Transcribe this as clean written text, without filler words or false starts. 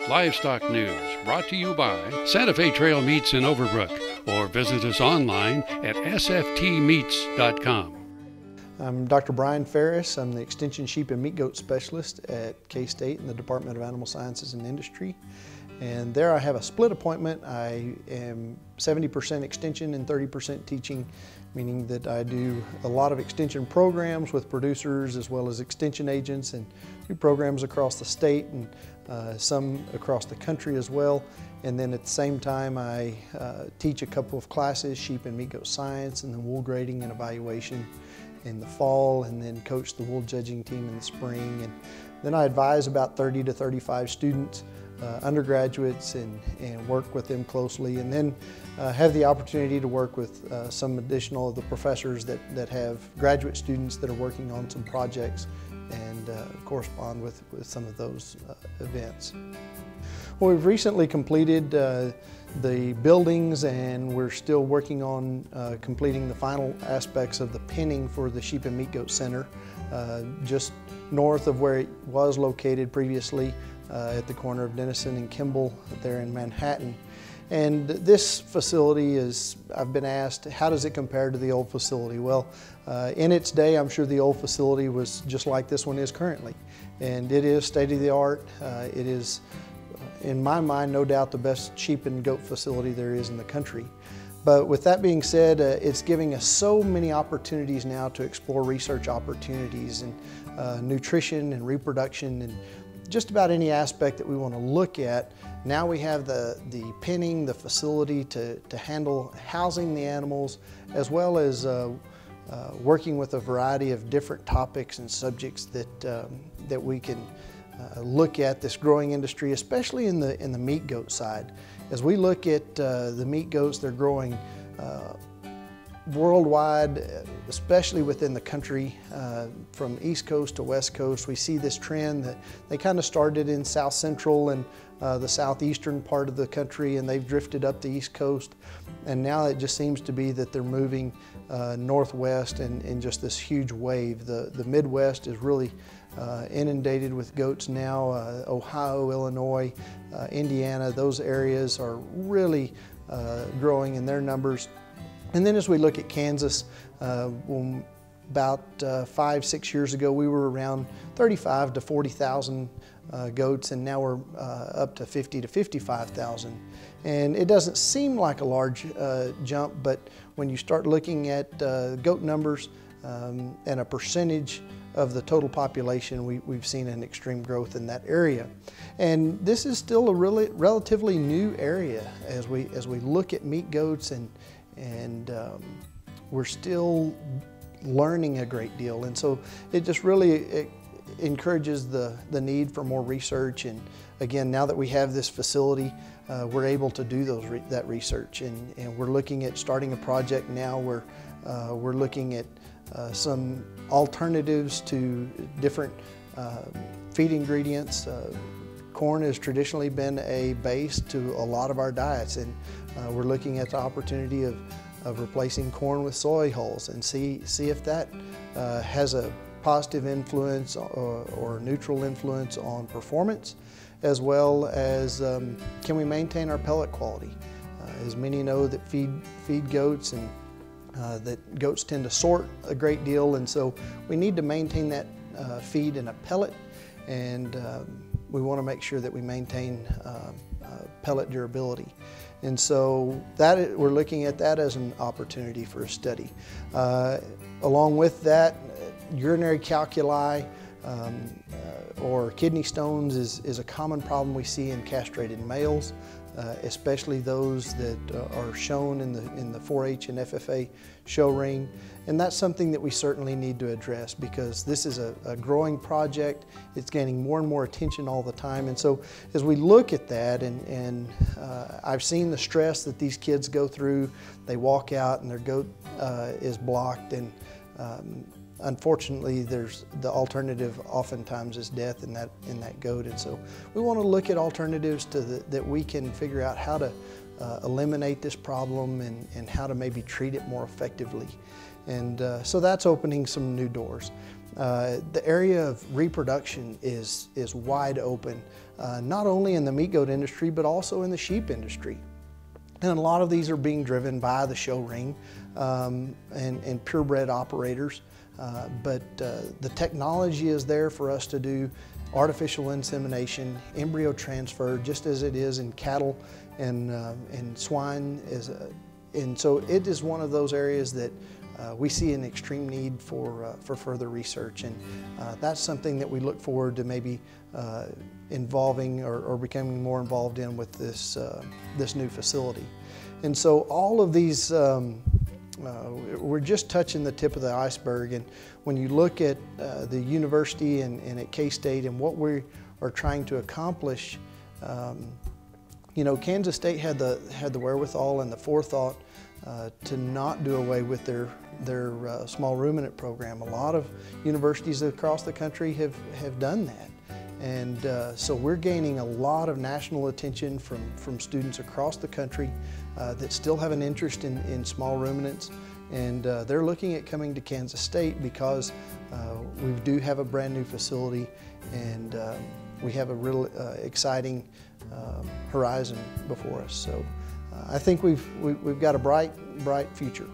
Livestock News, brought to you by Santa Fe Trail Meats in Overbrook, or visit us online at sftmeats.com. I'm Dr. BrianFaris. I'm the Extension Sheep and Meat Goat Specialist at K-State in the Department of Animal Sciences and Industry. And there I have a split appointment. I am 70% extension and 30% teaching, meaning that I do a lot of extension programs with producers as well as extension agents, and do programs across the state and some across the country as well. And then at the same time I teach a couple of classes, sheep and meat goat science, and then wool grading and evaluation in the fall, and then coach the wool judging team in the spring. And then I advise about 30 to 35 students, undergraduates, and work with them closely, and then have the opportunity to work with some additional of the professors that have graduate students that are working on some projects, and correspond with some of those events. Well, we've recently completed the buildings, and we're still working on completing the final aspects of the pinning for the Sheep and Meat Goat Center, just north of where it was located previously, at the corner of Denison and Kimball there in Manhattan. And this facility is, I've been asked, how does it compare to the old facility? Well, in its day, I'm sure the old facility was just like this one is currently. And it is state-of-the-art. It is, in my mind, no doubt the best sheep and goat facility there is in the country. But with that being said, it's giving us so many opportunities now to explore research opportunities and nutrition and reproduction and just about any aspect that we want to look at. Now we have the penning, the facility to handle housing the animals, as well as working with a variety of different topics and subjects that we can look at this growing industry, especially in the meat goat side. As we look at the meat goats, they're growing worldwide, especially within the country, from East Coast to West Coast. We see this trend that they kind of started in South Central and the southeastern part of the country, and they've drifted up the East Coast. And now it just seems to be that they're moving northwest in just this huge wave. The Midwest is really inundated with goats now. Ohio, Illinois, Indiana, those areas are really growing in their numbers. And then as we look at Kansas, about 5-6 years ago, we were around 35 to 40,000 goats, and now we're up to 50 to 55,000. And it doesn't seem like a large jump, but when you start looking at goat numbers and a percentage of the total population, we've seen an extreme growth in that area. And this is still a relatively new area as we look at meat goats, and we're still learning a great deal. And so it just really encourages the need for more research. And again, now that we have this facility, we're able to do that research. And we're looking at starting a project now where we're looking at some alternatives to different feed ingredients. Corn has traditionally been a base to a lot of our diets, and we're looking at the opportunity of replacing corn with soy hulls and see if that has a positive influence or neutral influence on performance, as well as can we maintain our pellet quality. As many know that feed goats, and that goats tend to sort a great deal, and so we need to maintain that feed in a pellet, and we want to make sure that we maintain pellet durability. And so we're looking at that as an opportunity for a study. Along with that, urinary calculi or kidney stones is a common problem we see in castrated males, especially those that are shown in the 4-H and FFA show ring. And that's something that we certainly need to address, because this is a growing project. It's gaining more and more attention all the time. And so as we look at that, and I've seen the stress that these kids go through. They walk out and their goat is blocked, and unfortunately the alternative oftentimes is death in that goat. And so we want to look at alternatives that we can figure out how to eliminate this problem, and how to maybe treat it more effectively. And so that's opening some new doors. The area of reproduction is wide open, not only in the meat goat industry, but also in the sheep industry. And a lot of these are being driven by the show ring and purebred operators. But the technology is there for us to do artificial insemination, embryo transfer, just as it is in cattle and swine. And so it is one of those areas that we see an extreme need for further research. And that's something that we look forward to maybe involving or becoming more involved in with this, this new facility. And so all of these, we're just touching the tip of the iceberg. And when you look at the university and at K-State and what we are trying to accomplish, you know, Kansas State had the wherewithal and the forethought to not do away with their small ruminant program. A lot of universities across the country have done that. And so we're gaining a lot of national attention from students across the country that still have an interest in small ruminants. And they're looking at coming to Kansas State because we do have a brand new facility, and we have a real exciting horizon before us. So I think we've got a bright future.